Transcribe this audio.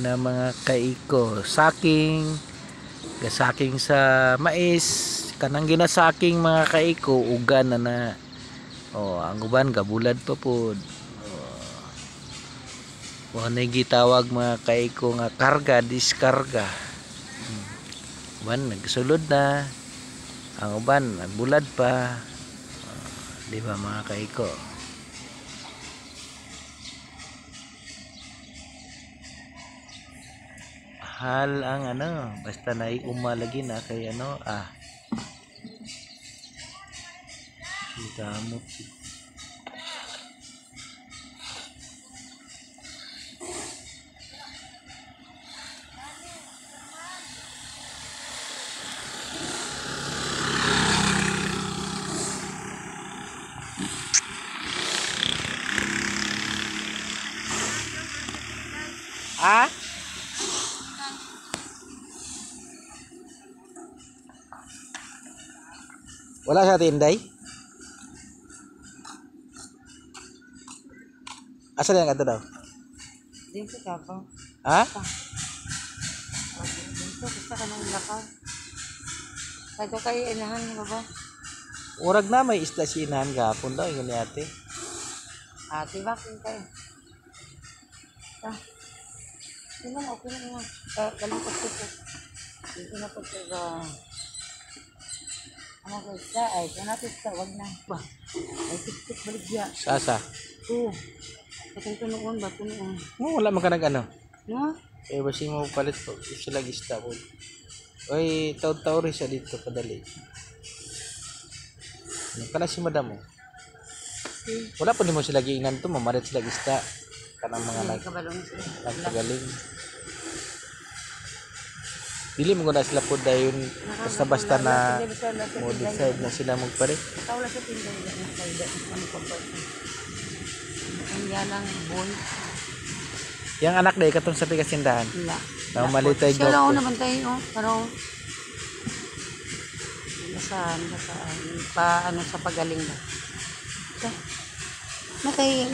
na mga kaiko saking gasaking sa mais kanang ginasaking mga kaiko ugan na ang uban gabulad pa pod na gitawag mga kaiko nga karga diskarga uban nagsulod na ang uban nagbulad pa di ba mga kaiko. Hal ang basta na umalagi na kay gamot wala sa tinday. Asa yang kata daw? Dito ka ba? Dito gusto ka nang lakaw. Tago kayo inahan mo ba? Urag na may isda si inahan gapon daw ingon ni ate. Ate ba kung kayo? Hindi man okay na nga. Galing ko. Dito na po sa ano ba isda ay kanapit sa wag na ba ay tiktik baligya Sasa patang tunuon ba tunuon wala man ka nag no basi mo palit po sila isda po oy taw-taw rin siya dito padali kana si madam mo wala po ni mo sila giinan to mamarit sila isda kanang mga nagpagaling dili mo na sila po dayon basta na mo decide na sila magpalit. Tawla sa tinday na kayda ano pa ba. Ang yalang boy. Yang anak day katong sa pigasindahan. Wala. Na malitay go. Sila naman tayo parang nasaan pa sa pagaling ba. Nakay